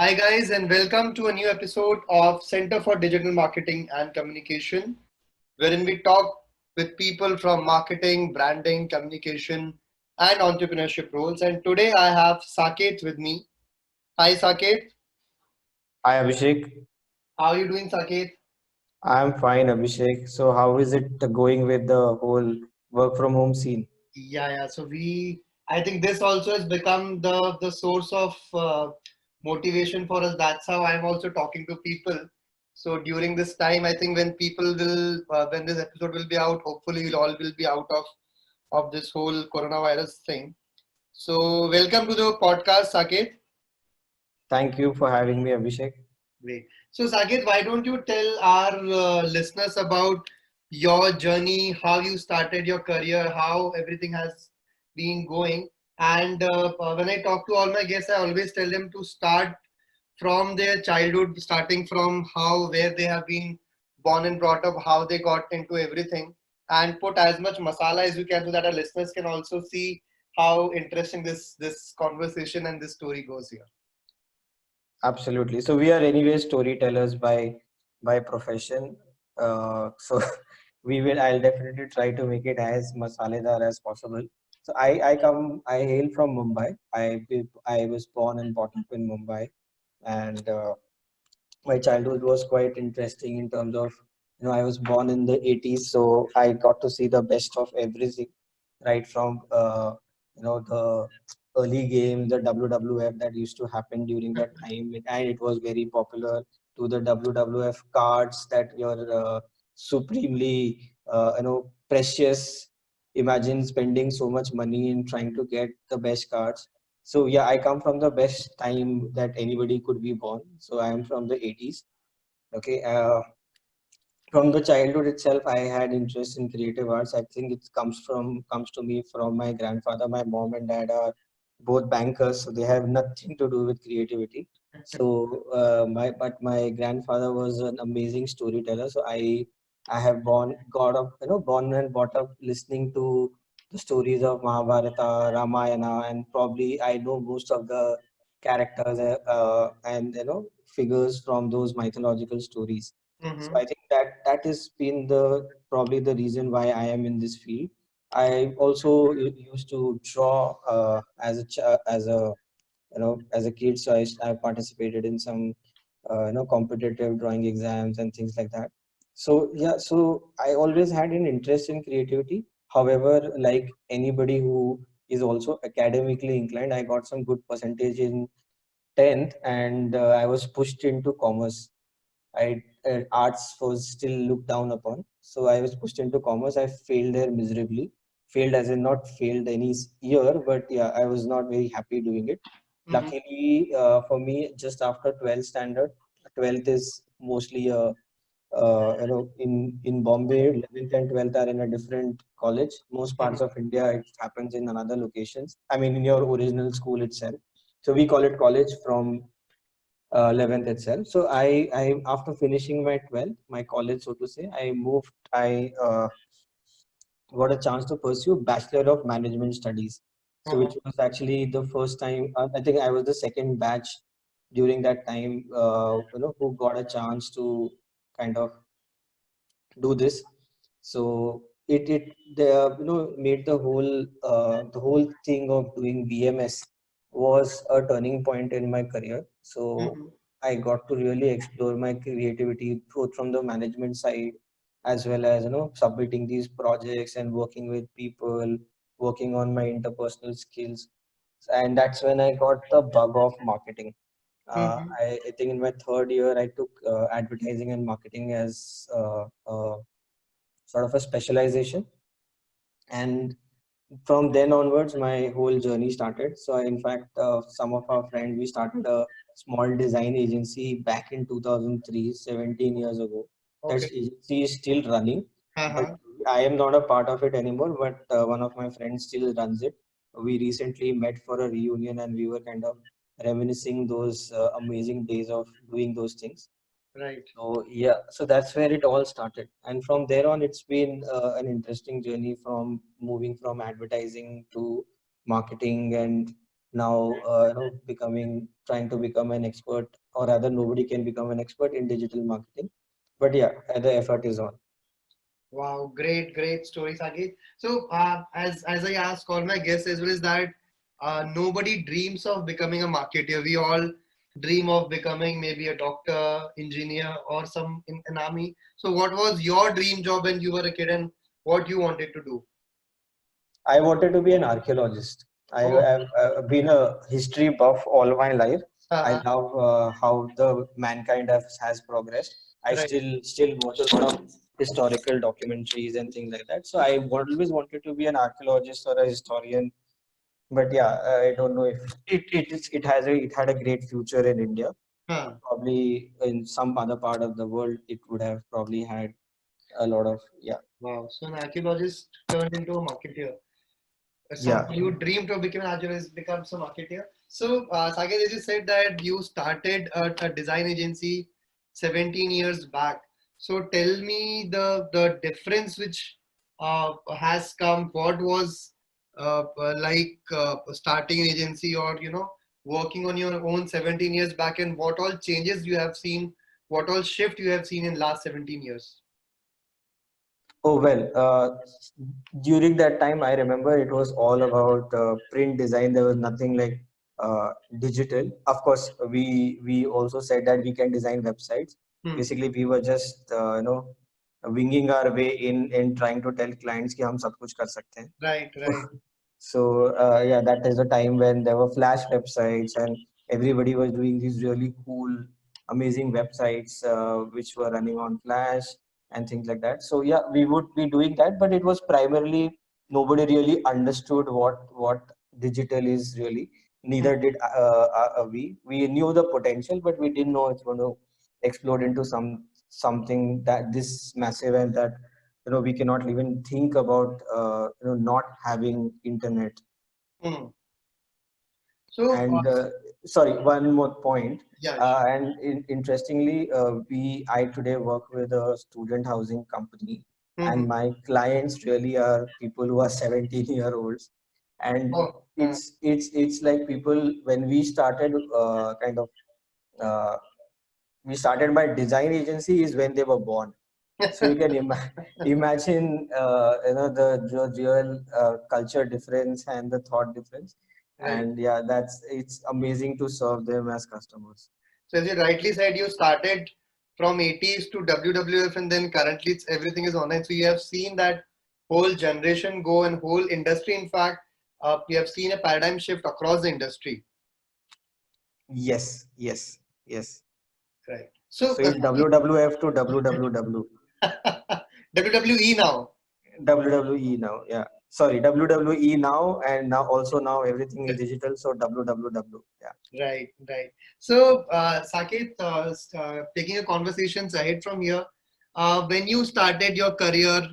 Hi, guys, and welcome to a new episode of Center for Digital Marketing and Communication, wherein we talk with people from marketing, branding, communication, and entrepreneurship roles. And today I have Saket with me. Hi, Saket. Hi Abhishek, How are you doing, Saket? I'm fine Abhishek. So how is it going with the whole work from home scene? Yeah. I think this also has become the source of motivation for us. That's how I'm also talking to people. So during this time, I think when this episode will be out, hopefully we'll all will be out of this whole coronavirus thing. So welcome to the podcast, Saket. Thank you for having me Abhishek. Great. So, Saket, why don't you tell our listeners about your journey, how you started your career, how everything has been going? And when I talk to all my guests, I always tell them to start from their childhood, starting from where they have been born and brought up, how they got into everything, and put as much masala as you can so that our listeners can also see how interesting this conversation and this story goes here. Absolutely. So we are anyway storytellers by profession. So I'll definitely try to make it as masaledar as possible. So I hail from Mumbai. I was born and brought up in Mumbai, and my childhood was quite interesting in terms of, I was born in the 80s, so I got to see the best of everything, right from the early games, the WWF that used to happen during that time, and it was very popular, to the WWF cards that you're supremely precious. Imagine spending so much money in trying to get the best cards. So yeah, I come from the best time that anybody could be born. So I am from the 80s. Okay. From the childhood itself, I had interest in creative arts. I think it comes to me from my grandfather. My mom and dad are both bankers, so they have nothing to do with creativity. So my grandfather was an amazing storyteller. So I have born and brought up listening to the stories of Mahabharata, Ramayana, and probably I know most of the characters and figures from those mythological stories. So Mm-hmm. I think that has been the probably the reason why I am in this field. I also used to draw as a as a kid. So I participated in some competitive drawing exams and things like that. So yeah, so I always had an interest in creativity. However, like anybody who is also academically inclined, I got some good percentage in 10th, and I was pushed into commerce. Arts was still looked down upon, so I was pushed into commerce. I failed there miserably. Failed as in not failed any year, but yeah, I was not very happy doing it. Mm-hmm. Luckily for me, just after 12th standard, 12th is mostly in Bombay, 11th and 12th are in a different college. Most parts of India, it happens in another locations. I mean, in your original school itself. So we call it college from 11th itself. So I after finishing my 12th, my college, so to say, I got a chance to pursue Bachelor of Management Studies. So Mm-hmm. which was actually the first time, I think I was the second batch during that time, who got a chance to kind of do this. So it the made the whole thing of doing BMS was a turning point in my career. So Mm-hmm. I got to really explore my creativity both from the management side as well as submitting these projects and working with people, working on my interpersonal skills. And that's when I got the bug of marketing. Mm-hmm. I think in my third year, I took advertising and marketing as sort of a specialization. And from then onwards, my whole journey started. So, in fact, some of our friends, we started a small design agency back in 2003, 17 years ago. That Okay. agency is still running, but Uh-huh. I am not a part of it anymore. But one of my friends still runs it. We recently met for a reunion, and we were kind of reminiscing those amazing days of doing those things. Right. So yeah, so that's where it all started, and from there on, it's been an interesting journey from moving from advertising to marketing, and now trying to become an expert, or rather nobody can become an expert in digital marketing. But yeah, the effort is on. Wow, great story, Saket. So, as I ask all my guests as well, is that nobody dreams of becoming a marketer. We all dream of becoming maybe a doctor, engineer, or some in an army. So, what was your dream job when you were a kid, and what you wanted to do? I wanted to be an archaeologist. I Oh, have been a history buff all my life. I uh-huh, love how the mankind has progressed. I right. still watch a lot of historical documentaries and things like that. So I always wanted to be an archaeologist or a historian. But yeah, I don't know if it had a great future in India. Huh. Probably in some other part of the world, it would have probably had a lot of, yeah. Wow. So, an archaeologist turned into a marketer. Some Yeah. you dreamed of becoming an archaeologist, become some marketer. So, Saket, as you said that you started a design agency 17 years back. So, tell me the difference which has come. What was starting an agency, or working on your own 17 years back, and what all changes you have seen, what all shift you have seen in last 17 years. Oh well, during that time, I remember it was all about print design. There was nothing like digital. Of course, we also said that we can design websites. Hmm. Basically, we were just winging our way in trying to tell clients कि हम सब कुछ कर सकते हैं. Right, right, So yeah, that is the time when there were Flash websites and everybody was doing these really cool, amazing websites which were running on Flash and things like that. So yeah, we would be doing that, but it was primarily nobody really understood what digital is really. hmm, Neither did we. We knew the potential, but we didn't know it's going to explode into something that this massive, and that we cannot even think about not having internet. hmm. So, And sorry, one more point. yeah. And interestingly, I today work with a student housing company, Hmm. and my clients really are people who are 17-year-olds. And Oh, it's like people, when we started uh, we started my design agency is when they were born. So you can imagine, the real culture difference and the thought difference. right. And yeah, it's amazing to serve them as customers. So as you rightly said, you started from 80s to WWF, and then currently everything is online. So you have seen that whole generation go and whole industry. In fact, you have seen a paradigm shift across the industry. Yes, yes, yes. Right. So So it's WWF to WWW. WWE now. WWE now, yeah. Sorry, WWE now, and now everything is digital. So WWW, yeah. Right, right. So, Saket, taking a conversations ahead from here, when you started your career,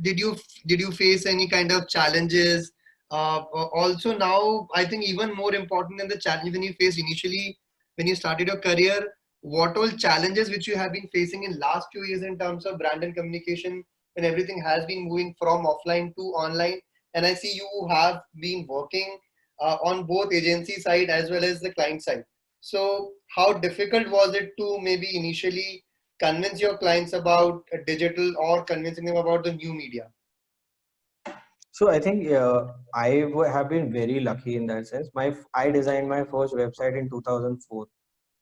did you face any kind of challenges? Also, now I think even more important than the challenge when you faced initially when you started your career, what all challenges which you have been facing in last few years in terms of brand and communication, when everything has been moving from offline to online, and I see you have been working on both agency side as well as the client side. So how difficult was it to maybe initially convince your clients about digital or convincing them about the new media? So I think have been very lucky in that sense. I designed my first website in 2004.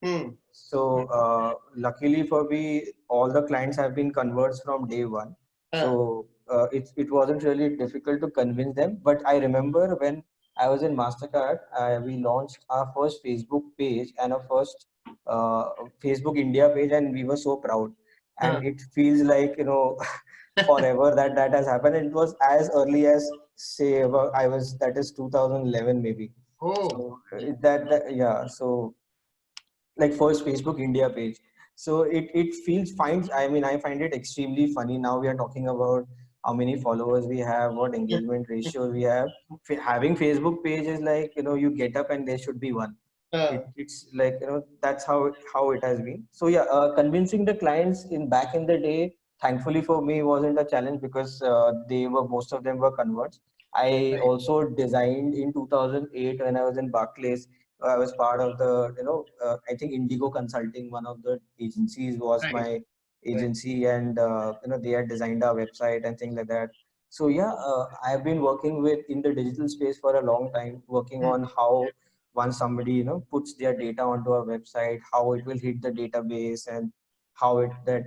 Hmm. So luckily for me, all the clients have been converts from day one. Huh. So it wasn't really difficult to convince them. But I remember when I was in Mastercard, we launched our first Facebook page and our first uh, Facebook India page, and we were so proud. Huh. And it feels like forever that has happened. It was as early as say about I was that is 2011 maybe. Oh. So that yeah. So like first Facebook India page. So it feels fine. I mean, I find it extremely funny. Now we are talking about how many followers we have, what engagement ratio we have. Having Facebook page is like, you get up and there should be one. It's like, that's how it has been. So yeah, convincing the clients in back in the day, thankfully for me, wasn't a challenge because most of them were converts. I Right. also designed in 2008 when I was in Barclays. I was part of the, I think Indigo Consulting, one of the agencies was Right. my Right. agency, and they had designed our website and things like that. So yeah, I've been working with in the digital space for a long time, working Hmm. on how once somebody puts their data onto a website, how it will hit the database, and how it that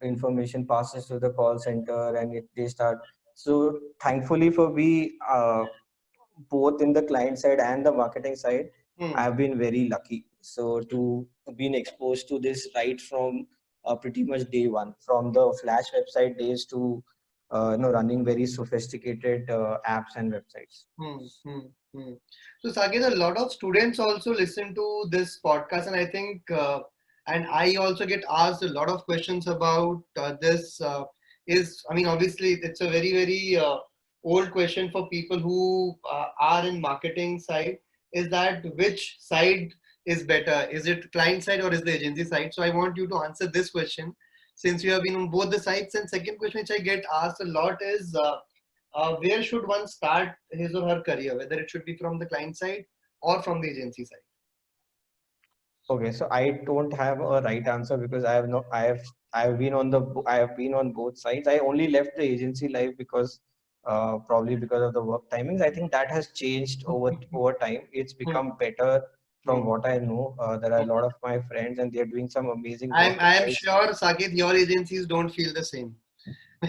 information passes to the call center, and if they start. So thankfully for me, both in the client side and the marketing side, Hmm. I've been very lucky. So to being exposed to this right from pretty much day one, from the Flash website days to running very sophisticated apps and websites. Hmm. Hmm. Hmm. So, Saket, a lot of students also listen to this podcast, and I think, and I also get asked a lot of questions about this. I mean, obviously, it's a very, very old question for people who are in marketing side. Is that which side is better? Is it client side or is the agency side? So, I want you to answer this question since you have been on both the sides. And second question, which I get asked a lot is. Where should one start his or her career, whether it should be from the client side or from the agency side? Okay, so I don't have a right answer because I have no, I've been on I have been on both sides. I only left the agency life because probably because of the work timings. I think that has changed over time. It's Hmm, become better from hmm, what I know. There are hmm. a lot of my friends and they're doing some amazing I'm work I'm besides. sure, Saket, your agencies don't feel the same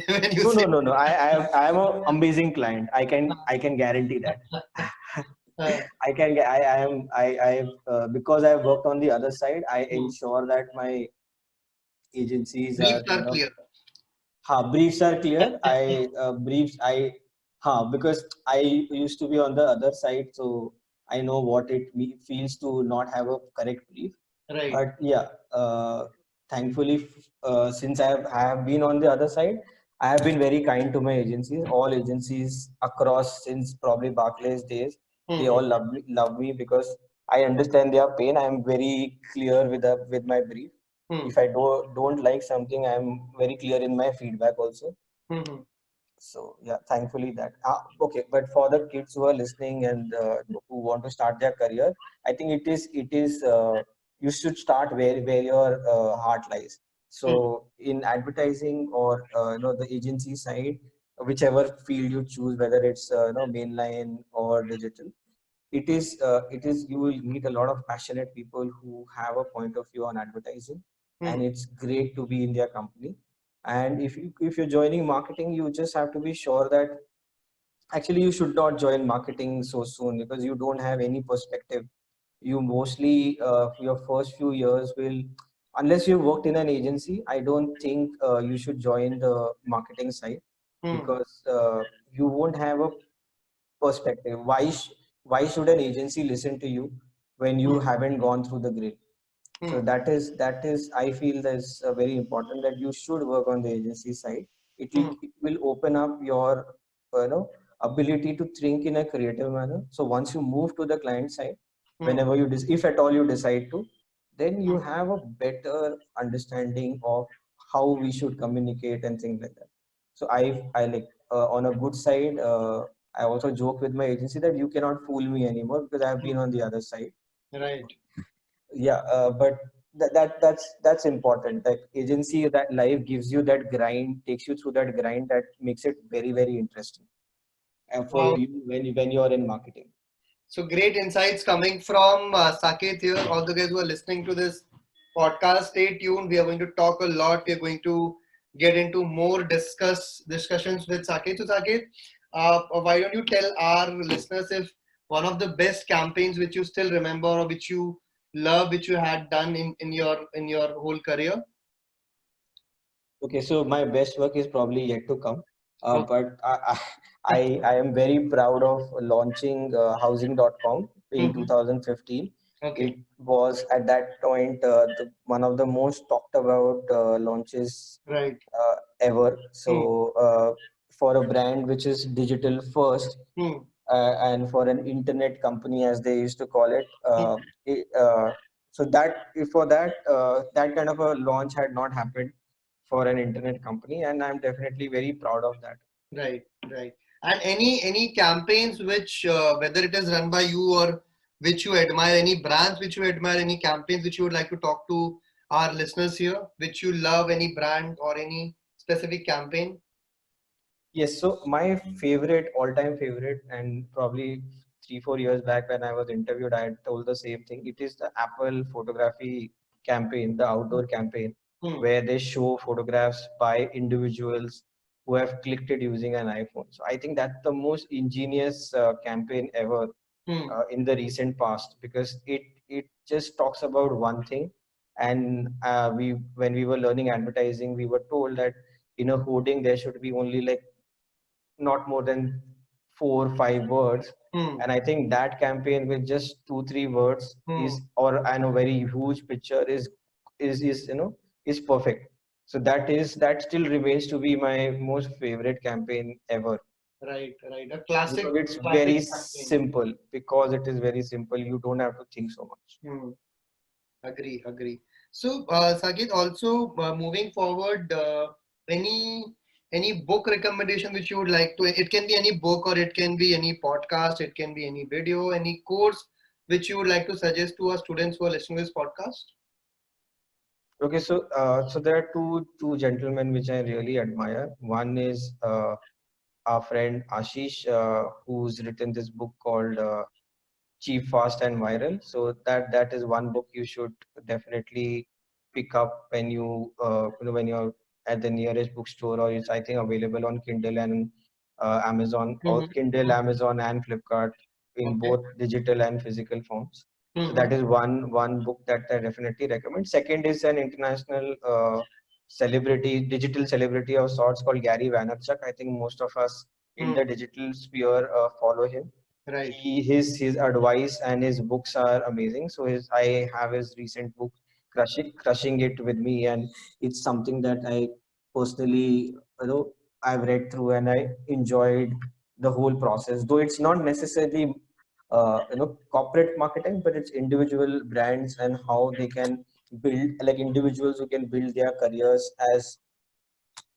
when you No, say. no, no, no. I am an amazing client. I can guarantee that. Uh, I because I've worked on the other side, I hmm. ensure that my agencies Briefs are are clear. briefs are clear. Because I used to be on the other side, so I know what feels to not have a correct brief. Right. But yeah, thankfully, since I have been on the other side, I have been very kind to my agencies. All agencies across since probably Barclays days, they Hmm, all love me because I understand their pain. I am very clear with my brief. hmm, If I don't like something, I am very clear in my feedback also. hmm, hmm, So yeah, thankfully that. Okay, but for the kids who are listening and who want to start their career, I think it is you should start where your heart lies. hmm, So in advertising or the agency side, whichever field you choose, whether it's mainline or digital, it is you will meet a lot of passionate people who have a point of view on advertising, hmm, and it's great to be in their company. And if you're joining marketing, you just have to be sure that actually you should not join marketing so soon because you don't have any perspective. You mostly your first few years will, unless you worked in an agency, I don't think you should join the marketing side hmm, because you won't have a perspective. Why should an agency listen to you when you hmm, haven't gone through the grid? So hmm, that is I feel that's very important that you should work on the agency side. hmm, It will open up your you know ability to think in a creative manner. So once you move to the client side, hmm, whenever if at all you decide to, then you hmm. have a better understanding of how we should communicate and things like that. So I like on a good side. I also joke with my agency that you cannot fool me anymore because I've been on the other side. Right. Yeah, but that's important. That agency, that life gives you that grind, takes you through that grind that makes it very, very interesting. And for Wow. you when you're in marketing. So great insights coming from Saket here. All the guys who are listening to this podcast, stay tuned. We are going to talk a lot. We are going to get into more discussions with Saket. So Saket, why don't you tell our listeners if one of the best campaigns which you still remember or which you love, which you had done in your whole career? Okay, so my best work is probably yet to come. Okay. But I am very proud of launching housing.com in Mhm. 2015. Okay. It was at that point one of the most talked about launches Right. ever. Hmm. So for a brand which is digital first, Hmm. and for an internet company as they used to call it, Hmm. so that for that that kind of a launch had not happened for an internet company, and I'm definitely very proud of that. Right. Right. And any campaigns which whether it is run by you or which you admire, any brands which you admire, any campaigns which you would like to talk to our listeners here, which you love, any brand or any specific campaign? Yes, so my favorite, all-time favorite, and probably 3, 4 years back when I was interviewed, I had told the same thing. It is the Apple photography campaign, the outdoor campaign, Hmm. where they show photographs by individuals who have clicked it using an iPhone. So I think that's the most ingenious campaign ever Hmm. in the recent past, because it just talks about one thing. And we when we were learning advertising, we were told that in a hoarding there should be only like not more than 4, 5 words. Hmm. And I think that campaign with just 2, 3 words Hmm. is, or and a very huge picture is is perfect. So that still remains to be my most favorite campaign ever, Right, right. A because classic, it's classic very campaign. simple. Because it is very simple, you don't have to think so much. Hmm. Agree, agree. So, Saket, also moving forward, any any book recommendation which you would like to? It can be any book or it can be any podcast. It can be any video, any course which you would like to suggest to our students who are listening to this podcast. Okay, so so there are two gentlemen which I really admire. One is our friend Ashish, who's written this book called Cheap, Fast, and Viral. So that is one book you should definitely pick up when when you're at the nearest bookstore, or it's, I think, available on Kindle and Amazon, or Mm-hmm. Kindle, Amazon, and Flipkart, in Okay. both digital and physical forms. So Mm-hmm. that is one book that I definitely recommend. Second is an international celebrity, digital celebrity of sorts, called Gary Vaynerchuk. I think most of us in Mm. the digital sphere follow him. Right. His advice and his books are amazing. So his I have his recent book, Crushing It with Me, and it's something that I personally, I've read through, and I enjoyed the whole process. Though it's not necessarily corporate marketing, but it's individual brands and how they can build, like individuals who can build their careers as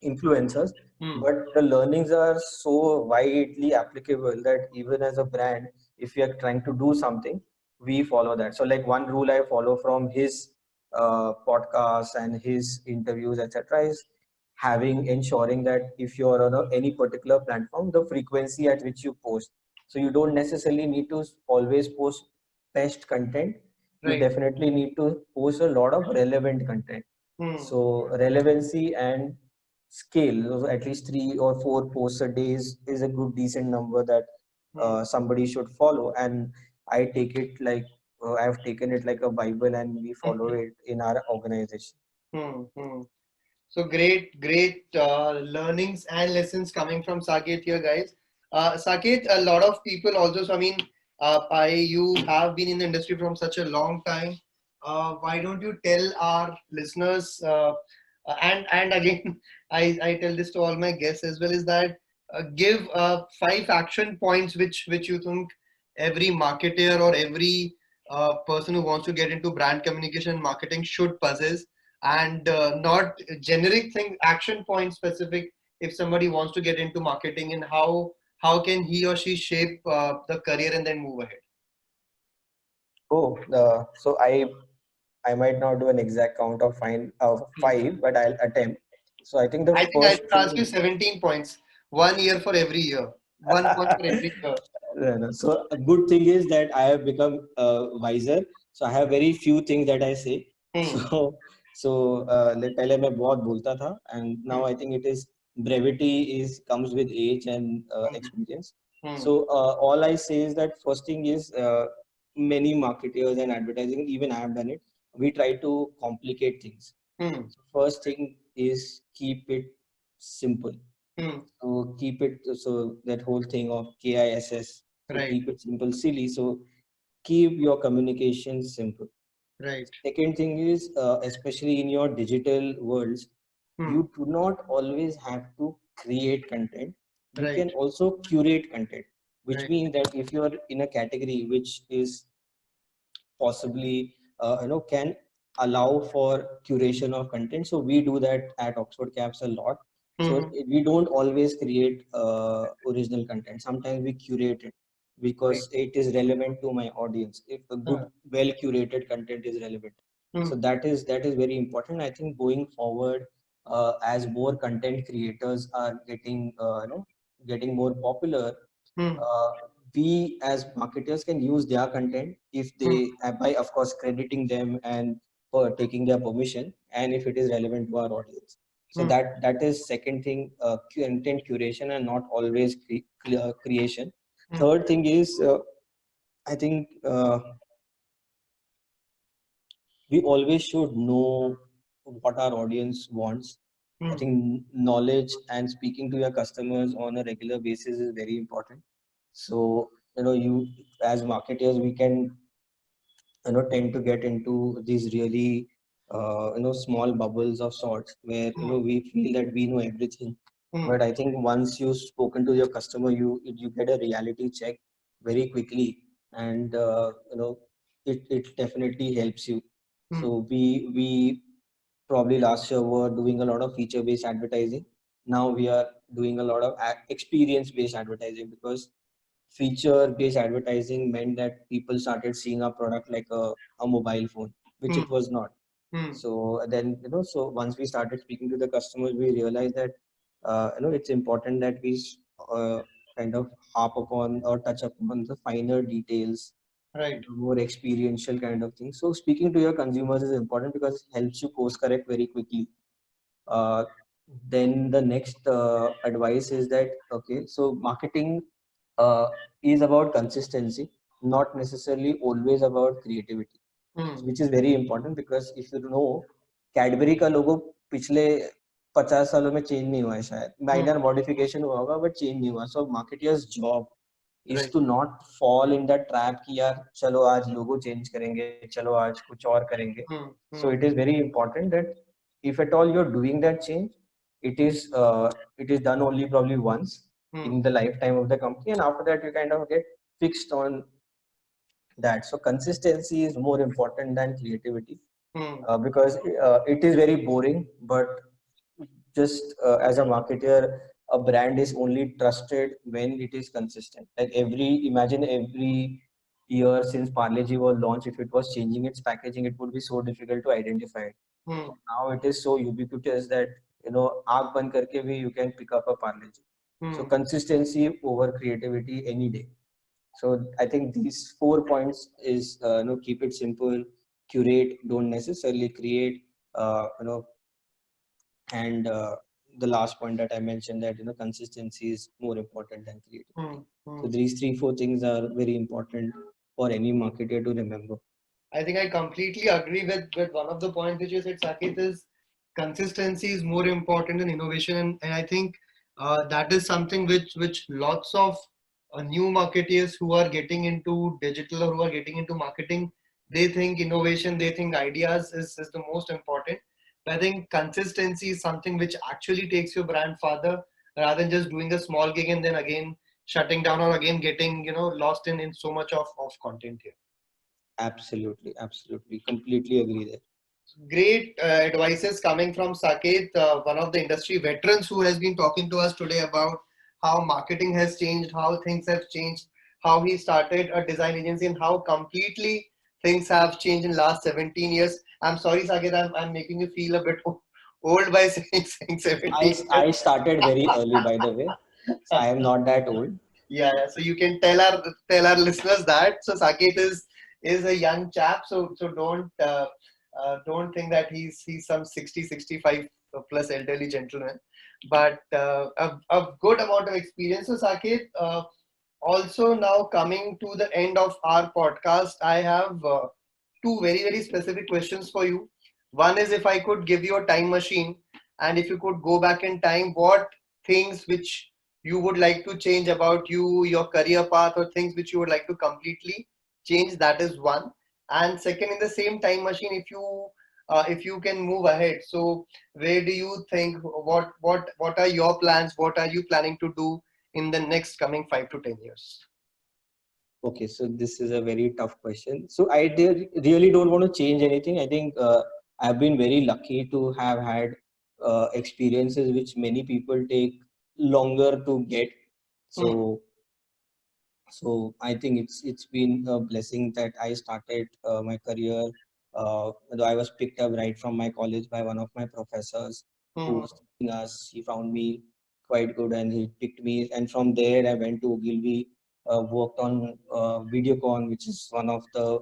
influencers. Mm. But the learnings are so widely applicable that even as a brand, if we are trying to do something, we follow that. So like one rule I follow from his podcasts and his interviews, etc., is ensuring that if you're on any particular platform, the frequency at which you post. So you don't necessarily need to always post best content. You Right. definitely need to post a lot of relevant content. Mm. So relevancy and scale, so at least 3 or 4 posts a day is a good decent number that Mm. somebody should follow. And I take it like I've taken it like a Bible, and we follow it in our organization. Mm. Mm. So great, great learnings and lessons coming from Saket here, guys. Saket, a lot of people also. So I mean, you have been in the industry from such a long time. Why don't you tell our listeners? And again, I tell this to all my guests as well. Is that give 5 action points which you think every marketer or every person who wants to get into brand communication and marketing should possess, and not generic thing, action point specific, if somebody wants to get into marketing, and how can he or she shape the career and then move ahead. Oh, so I might not do an exact count of Hmm. 5, but I'll attempt. So I think the I think I first should ask you thing. 17 points, 1 year for every year, 1 point for every year. No, no. So a good thing is that I have become wiser. So I have very few things that I say. Hmm. So पहले मैं बहुत बोलता था, and now Hmm. I think it is brevity is comes with age and Hmm. experience. Hmm. So all I say is that first thing is, many marketers and advertising, even I have done it. We try to complicate things. Hmm. So first thing is keep it simple. Hmm. So keep it, so that whole thing of KISS. So Right. keep it simple, silly. So keep your communication simple. Right. Second thing is, especially in your digital worlds, Hmm. you do not always have to create content. You Right. can also curate content, which Right. means that if you're in a category which is possibly can allow for curation of content. So we do that at Oxford Caps a lot. So Hmm. we don't always create original content. Sometimes we curate it Right. because it is relevant to my audience. If a good, Hmm. well curated content is relevant, so Hmm. that is very important. I think going forward, as more content creators are getting more popular, Hmm. uh, we as marketers can use their content if Hmm. they by of course crediting them and for taking their permission, and if it is relevant to our audience. So Hmm. that is second thing, content curation and not always creation. Hmm. Third thing is, I think we always should know what our audience wants. I Hmm. think knowledge and speaking to your customers on a regular basis is very important. So, you as marketers, we can, tend to get into these really, small bubbles of sorts where, Hmm. we feel that we know everything. Hmm. But I think once you've spoken to your customer, you get a reality check very quickly, and it definitely helps you. Hmm. So we probably last year were doing a lot of feature based advertising. Now we are doing a lot of experience based advertising, because feature based advertising meant that people started seeing our product like a mobile phone, which Hmm. it was not. Hmm. So then, so once we started speaking to the customers, we realized that, it's important that we uh, kind of harp upon or touch upon the finer details, Right. more experiential kind of thing. So speaking to your consumers is important because it helps you course correct very quickly. Uh, then the next advice is that, okay, so marketing uh, is about consistency, not necessarily always about creativity, Hmm. which is very important, because if you know, Cadbury का लोगो पिछले 50 सालों में change नहीं हुआ है, शायद Hmm. Minor modification हुआ होगा बट चेंज नहीं हुआ. So marketeers job is Right. to not fall in that trap कि यार चलो आज लोगो चेंज करेंगे, चलो आज कुछ और करेंगे. Hmm. So Hmm. it is very important that if at all you're doing that change, it is done only probably once Hmm. in the lifetime of the company, and after that you kind of get fixed on that. So consistency is more important than creativity, Hmm. because it is very boring, but just as a marketer, a brand is only trusted when it is consistent. Like imagine every year since Parle-G was launched, if it was changing its packaging, it would be so difficult to identify it. Hmm. Now it is so ubiquitous that, आँख बंद करके भी you can pick up a Parle-G. So Hmm. consistency over creativity any day. So I think these 4 points is, keep it simple, curate, don't necessarily create, and the last point that I mentioned, that consistency is more important than Hmm. creativity. Hmm. So these 3 4 things are very important for any marketer to remember. I think I completely agree with one of the points which you said, Saket, is consistency is more important than innovation, and I think that is something which lots of new marketeers who are getting into digital or who are getting into marketing, they think innovation, they think ideas is the most important. But I think consistency is something which actually takes your brand farther rather than just doing a small gig and then again shutting down or again getting lost in so much of content here. Absolutely, completely agree there. Great advices coming from Saket, one of the industry veterans who has been talking to us today about how marketing has changed, how things have changed, how he started a design agency, and how completely things have changed in last 17 years. I'm sorry, Saket, I'm making you feel a bit old by saying I 17 I started very early, by the way. So years. I am not that old. Yeah, so you can tell our listeners that. So Saket is a young chap, so don't think that he's some 60 65 plus elderly gentleman, but a good amount of experience. So Saket, also now coming to the end of our podcast, I have two very specific questions for you. One is, if I could give you a time machine and if you could go back in time, what things which you would like to change about you, your career path, or things which you would like to completely change? That is one. And second, in the same time machine, if you can move ahead, so where do you think, what are your plans? What are you planning to do in the next coming 5 to 10 years? Okay, so this is a very tough question. So really don't want to change anything. I think I've been very lucky to have had experiences which many people take longer to get. So I think it's been a blessing that I started my career. Though I was picked up right from my college by one of my professors who was teaching us. He found me quite good and he picked me. And from there, I went to Ogilvy, worked on Videocon, which is one of the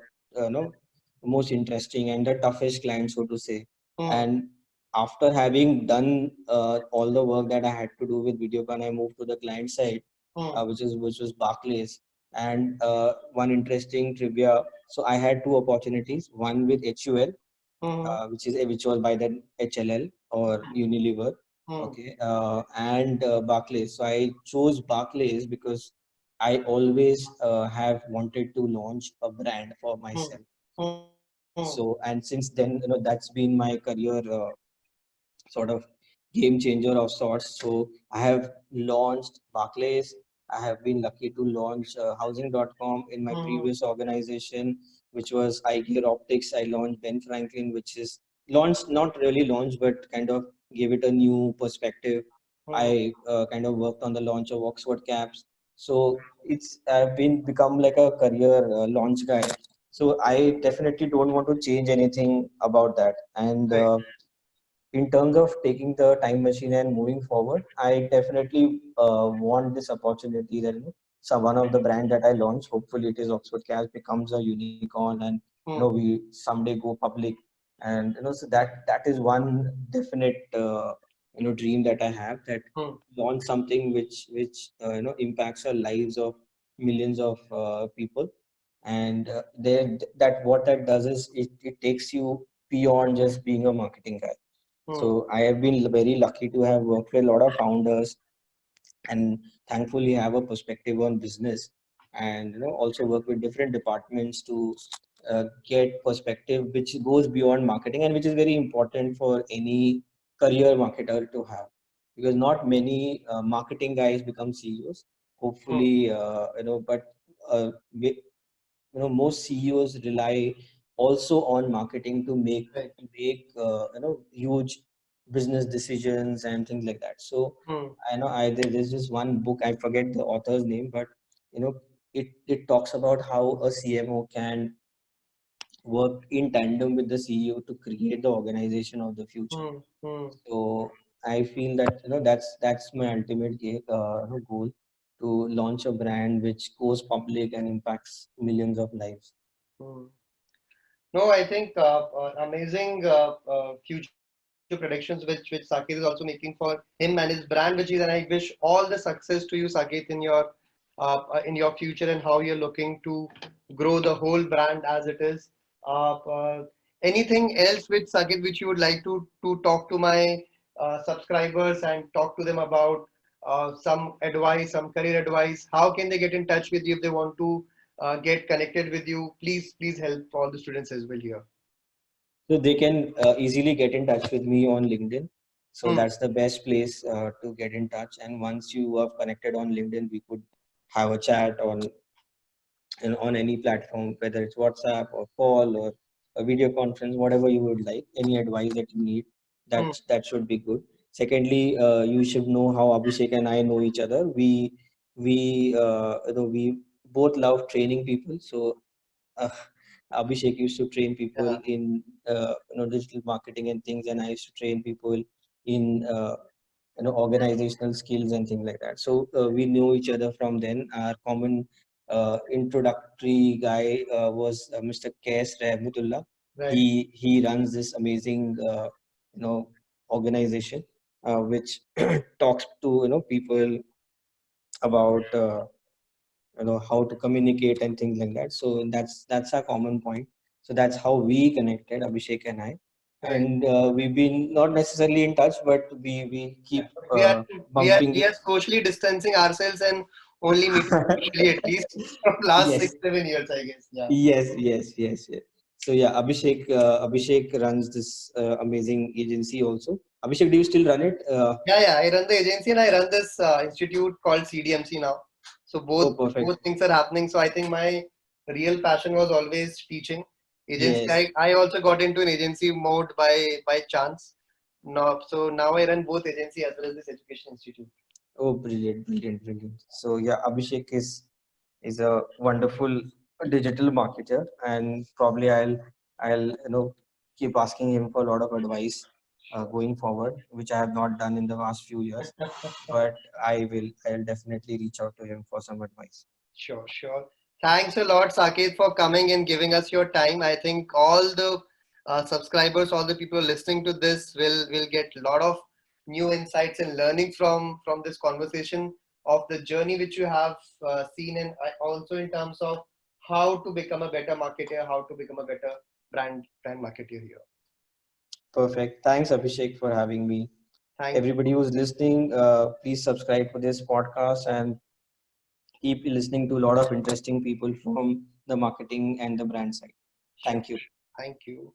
most interesting and the toughest clients, so to say. And after having done all the work that I had to do with Videocon, I moved to the client side, which was Barclays. And one interesting trivia. So I had two opportunities. One with HUL, which was by the HLL or Unilever. Okay, and Barclays. So I chose Barclays because I always have wanted to launch a brand for myself. So and since then, that's been my career sort of game changer of sorts. So I have launched Barclays. I have been lucky to launch housing.com in my previous organization, which was iGear Optics. I launched Ben Franklin, which is launched, not really launched, but kind of gave it a new perspective. I kind of worked on the launch of Oxford Caps. So I've been become like a career launch guy. So I definitely don't want to change anything about that. And in terms of taking the time machine and moving forward, I definitely want this opportunity that so one of the brand that I launch, hopefully it is Oxford Cash, becomes a unicorn, and we someday go public, and so that is one definite dream that I have, that launch something which impacts the lives of millions of people, and that what that does is it takes you beyond just being a marketing guy. So I have been very lucky to have worked with a lot of founders and thankfully have a perspective on business, and also work with different departments to get perspective which goes beyond marketing, and which is very important for any career marketer to have, because not many marketing guys become CEOs. Hopefully, but most CEOs rely also on marketing to make huge business decisions and things like that. So I know there's this one book, I forget the author's name, but it talks about how a CMO can work in tandem with the CEO to create the organization of the future. So I feel that that's my ultimate goal, to launch a brand which goes public and impacts millions of lives. No, I think amazing future predictions which Saket is also making for him and his brand, which is, and I wish all the success to you, Saket, in your future and how you're looking to grow the whole brand as it is. Anything else with Saket which you would like to talk to my subscribers and talk to them about some advice, some career advice? How can they get in touch with you if they want to get connected with you? Please help all the students as well here. So they can easily get in touch with me on LinkedIn. So that's the best place to get in touch. And once you are connected on LinkedIn, we could have a chat on any platform, whether it's WhatsApp or call or a video conference, whatever you would like. Any advice that you need, that should be good. Secondly, you should know how Abhishek and I know each other. We both love training people. So uh, Abhishek used to train people in digital marketing and things, and I used to train people in organizational skills and things like that. So we knew each other from then. Our common introductory guy was Mr. K.S. Rahmatullah. Right. He runs this amazing organization which talks to people about how to communicate and things like that. So that's a common point. So that's how we connected, Abhishek and I. And we've been not necessarily in touch, but we keep bumping. We are socially distancing ourselves and only meeting virtually at least from last Yes. 6-7 years, I guess. Yeah. Yes. So yeah, Abhishek runs this amazing agency also. Abhishek, do you still run it? Yeah. I run the agency and I run this institute called CDMC now. So both things are happening. So I think my real passion was always teaching. Agency. Yes. I also got into an agency mode by chance. No, so now I run both agency as well as this education institute. Oh, brilliant, brilliant, brilliant. So yeah, Abhishek is a wonderful digital marketer, and probably I'll keep asking him for a lot of advice going forward, which I have not done in the last few years. But I'll definitely reach out to him for some advice. Sure, sure. Thanks a lot, Saket, for coming and giving us your time. I think all the subscribers, all the people listening to this will get a lot of new insights and learning from this conversation of the journey which you have seen, and also in terms of how to become a better marketer, how to become a better brand marketer here. Perfect. Thanks, Abhishek, for having me. Thank you. Everybody who's listening, please subscribe to this podcast and keep listening to a lot of interesting people from the marketing and the brand side. Sure. Thank you. Thank you.